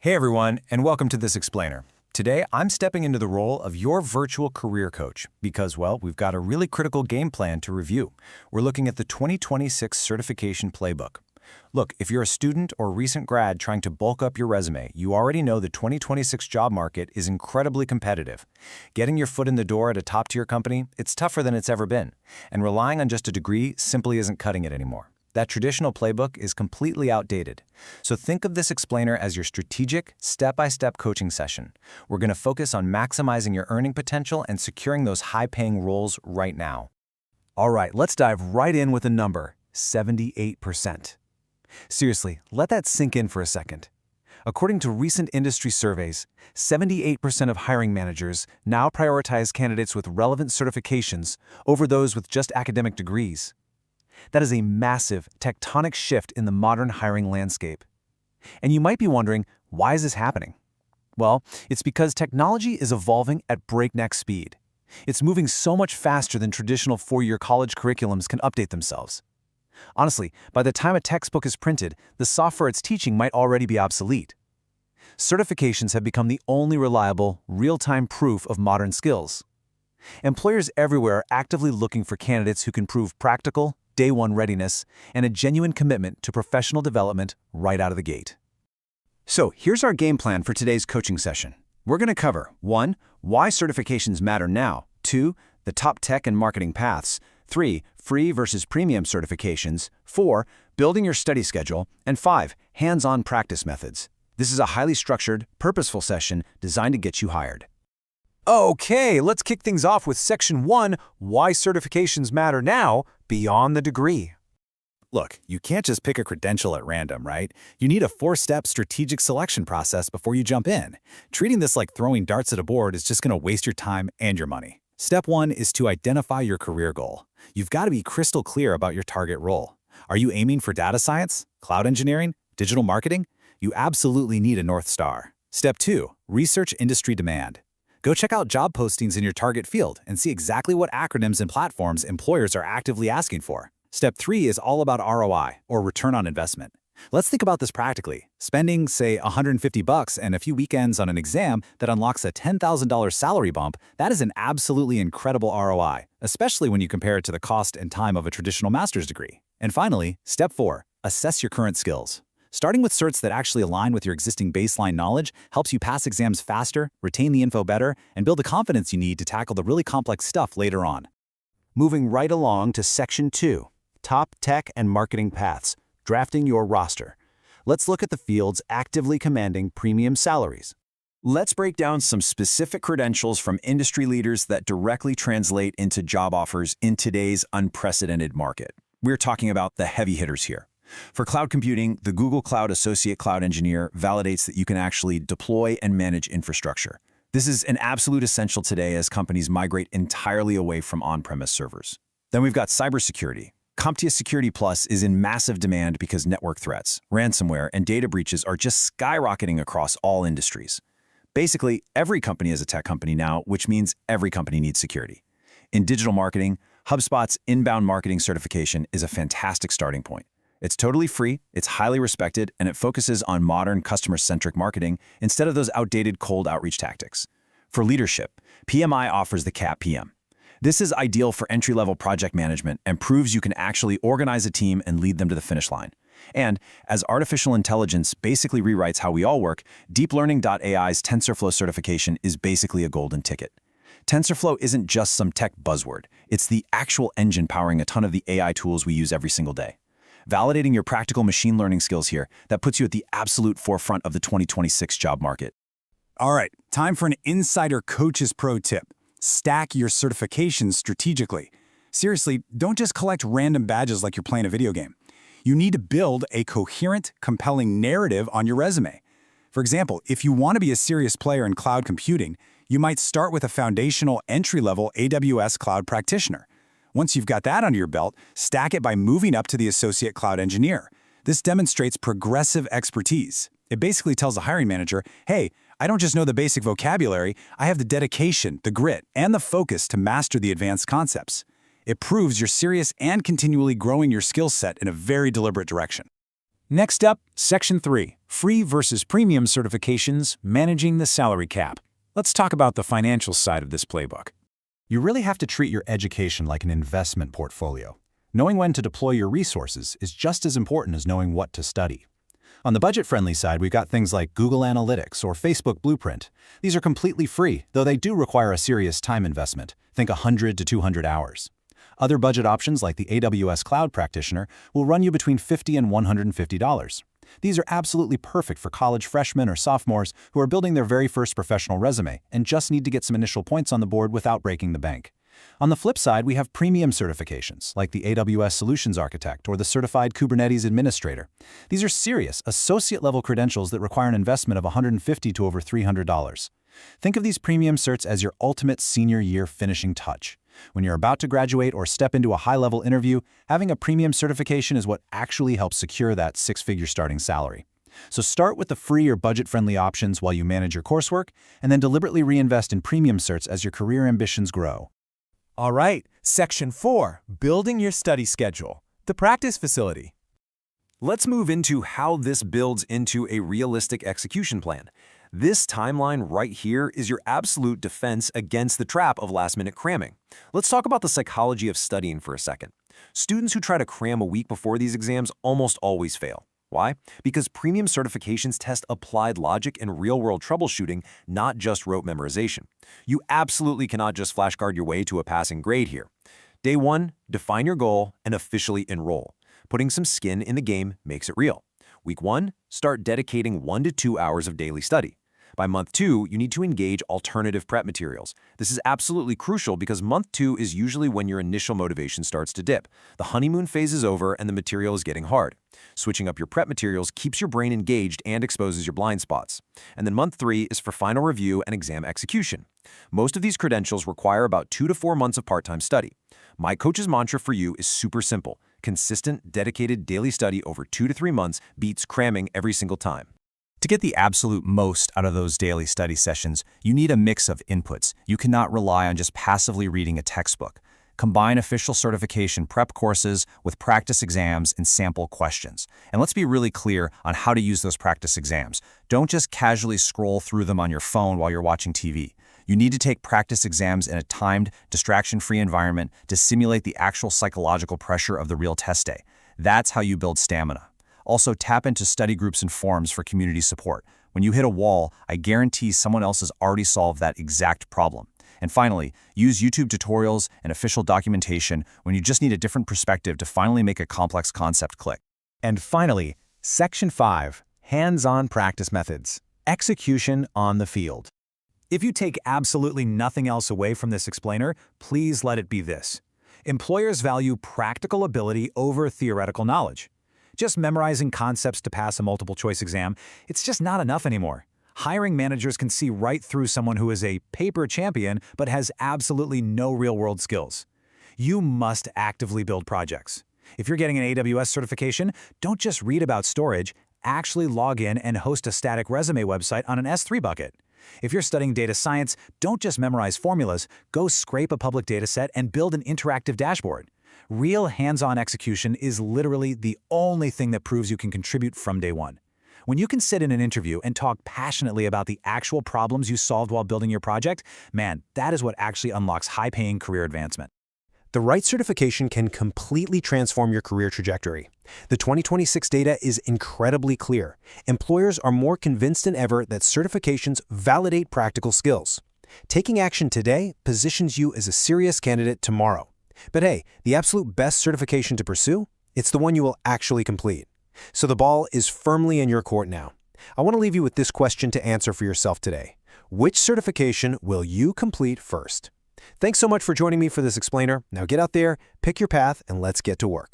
Hey everyone, and welcome to This Explainer. Today, I'm stepping into the role of your virtual career coach because, well, we've got a really critical game plan to review. We're looking at the 2026 certification playbook. Look, if you're a student or recent grad trying to bulk up your resume, you already know the 2026 job market is incredibly competitive. Getting your foot in the door at a top-tier company, it's tougher than it's ever been, and relying on just a degree simply isn't cutting it anymore. That traditional playbook is completely outdated. So think of This Explainer as your strategic, step-by-step coaching session. We're going to focus on maximizing your earning potential and securing those high-paying roles right now. All right, let's dive right in with a number, 78%. Seriously, let that sink in for a second. According to recent industry surveys, 78% of hiring managers now prioritize candidates with relevant certifications over those with just academic degrees. That is a massive, tectonic shift in the modern hiring landscape. And you might be wondering, why is this happening? Well, it's because technology is evolving at breakneck speed. It's moving so much faster than traditional four-year college curriculums can update themselves. Honestly, by the time a textbook is printed, the software it's teaching might already be obsolete. Certifications have become the only reliable, real-time proof of modern skills. Employers everywhere are actively looking for candidates who can prove practical, day-one readiness, and a genuine commitment to professional development right out of the gate. So here's our game plan for today's coaching session. We're going to cover 1. Why certifications matter now. 2. The top tech and marketing paths. 3. Free versus premium certifications. 4. Building your study schedule. And 5. Hands-on practice methods. This is a highly structured, purposeful session designed to get you hired. Okay, let's kick things off with Section 1, Why Certifications Matter Now, Beyond the Degree. Look, you can't just pick a credential at random, right? You need a 4-step strategic selection process before you jump in. Treating this like throwing darts at a board is just going to waste your time and your money. Step 1 is to identify your career goal. You've got to be crystal clear about your target role. Are you aiming for data science, cloud engineering, digital marketing? You absolutely need a North Star. Step 2, research industry demand. Go check out job postings in your target field and see exactly what acronyms and platforms employers are actively asking for. Step 3 is all about ROI, or return on investment. Let's think about this practically. Spending, say, $150 and a few weekends on an exam that unlocks a $10,000 salary bump, that is an absolutely incredible ROI, especially when you compare it to the cost and time of a traditional master's degree. And finally, Step 4, assess your current skills. Starting with certs that actually align with your existing baseline knowledge helps you pass exams faster, retain the info better, and build the confidence you need to tackle the really complex stuff later on. Moving right along to Section 2, Top Tech and Marketing Paths, Drafting Your Roster. Let's look at the fields actively commanding premium salaries. Let's break down some specific credentials from industry leaders that directly translate into job offers in today's unprecedented market. We're talking about the heavy hitters here. For cloud computing, the Google Cloud Associate Cloud Engineer validates that you can actually deploy and manage infrastructure. This is an absolute essential today as companies migrate entirely away from on-premise servers. Then we've got cybersecurity. CompTIA Security Plus is in massive demand because network threats, ransomware, and data breaches are just skyrocketing across all industries. Basically, every company is a tech company now, which means every company needs security. In digital marketing, HubSpot's inbound marketing certification is a fantastic starting point. It's totally free, it's highly respected, and it focuses on modern customer-centric marketing instead of those outdated cold outreach tactics. For leadership, PMI offers the CAP PM. This is ideal for entry-level project management and proves you can actually organize a team and lead them to the finish line. And as artificial intelligence basically rewrites how we all work, DeepLearning.AI's TensorFlow certification is basically a golden ticket. TensorFlow isn't just some tech buzzword, it's the actual engine powering a ton of the AI tools we use every single day. Validating your practical machine learning skills here, that puts you at the absolute forefront of the 2026 job market. All right, time for an Insider Coach's Pro tip. Stack your certifications strategically. Seriously, don't just collect random badges like you're playing a video game. You need to build a coherent, compelling narrative on your resume. For example, if you want to be a serious player in cloud computing, you might start with a foundational entry-level AWS Cloud Practitioner. Once you've got that under your belt, stack it by moving up to the Associate Cloud Engineer. This demonstrates progressive expertise. It basically tells the hiring manager, hey, I don't just know the basic vocabulary, I have the dedication, the grit, and the focus to master the advanced concepts. It proves you're serious and continually growing your skill set in a very deliberate direction. Next up, Section 3, Free versus Premium Certifications, Managing the Salary Cap. Let's talk about the financial side of this playbook. You really have to treat your education like an investment portfolio. Knowing when to deploy your resources is just as important as knowing what to study. On the budget-friendly side, we've got things like Google Analytics or Facebook Blueprint. These are completely free, though they do require a serious time investment. Think 100 to 200 hours. Other budget options like the AWS Cloud Practitioner will run you between $50 and $150. These are absolutely perfect for college freshmen or sophomores who are building their very first professional resume and just need to get some initial points on the board without breaking the bank. On the flip side, we have premium certifications like the AWS Solutions Architect or the Certified Kubernetes Administrator. These are serious, associate-level credentials that require an investment of $150 to over $300. Think of these premium certs as your ultimate senior year finishing touch. When you're about to graduate or step into a high-level interview, having a premium certification is what actually helps secure that six-figure starting salary. So start with the free or budget-friendly options while you manage your coursework, and then deliberately reinvest in premium certs as your career ambitions grow. All right, Section 4, Building Your Study Schedule, the practice facility. Let's move into how this builds into a realistic execution plan. This timeline right here is your absolute defense against the trap of last-minute cramming. Let's talk about the psychology of studying for a second. Students who try to cram a week before these exams almost always fail. Why? Because premium certifications test applied logic and real-world troubleshooting, not just rote memorization. You absolutely cannot just flashcard your way to a passing grade here. Day 1, define your goal and officially enroll. Putting some skin in the game makes it real. Week 1, start dedicating 1 to 2 hours of daily study. By month 2, you need to engage alternative prep materials. This is absolutely crucial because month 2 is usually when your initial motivation starts to dip. The honeymoon phase is over and the material is getting hard. Switching up your prep materials keeps your brain engaged and exposes your blind spots. And then month 3 is for final review and exam execution. Most of these credentials require about 2 to 4 months of part-time study. My coach's mantra for you is super simple. Consistent, dedicated daily study over 2 to 3 months beats cramming every single time. To get the absolute most out of those daily study sessions, you need a mix of inputs. You cannot rely on just passively reading a textbook. Combine official certification prep courses with practice exams and sample questions. And let's be really clear on how to use those practice exams. Don't just casually scroll through them on your phone while you're watching TV. You need to take practice exams in a timed, distraction-free environment to simulate the actual psychological pressure of the real test day. That's how you build stamina. Also, tap into study groups and forums for community support. When you hit a wall, I guarantee someone else has already solved that exact problem. And finally, use YouTube tutorials and official documentation when you just need a different perspective to finally make a complex concept click. And finally, Section 5, Hands-on Practice Methods, Execution on the Field. If you take absolutely nothing else away from this explainer, please let it be this. Employers value practical ability over theoretical knowledge. Just memorizing concepts to pass a multiple-choice exam, it's just not enough anymore. Hiring managers can see right through someone who is a paper champion but has absolutely no real-world skills. You must actively build projects. If you're getting an AWS certification, don't just read about storage, actually log in and host a static resume website on an S3 bucket. If you're studying data science, don't just memorize formulas, go scrape a public data set and build an interactive dashboard. Real hands-on execution is literally the only thing that proves you can contribute from day one. When you can sit in an interview and talk passionately about the actual problems you solved while building your project, man, that is what actually unlocks high-paying career advancement. The right certification can completely transform your career trajectory. The 2026 data is incredibly clear. Employers are more convinced than ever that certifications validate practical skills. Taking action today positions you as a serious candidate tomorrow. But hey, the absolute best certification to pursue? It's the one you will actually complete. So the ball is firmly in your court now. I want to leave you with this question to answer for yourself today. Which certification will you complete first? Thanks so much for joining me for this explainer. Now get out there, pick your path, and let's get to work.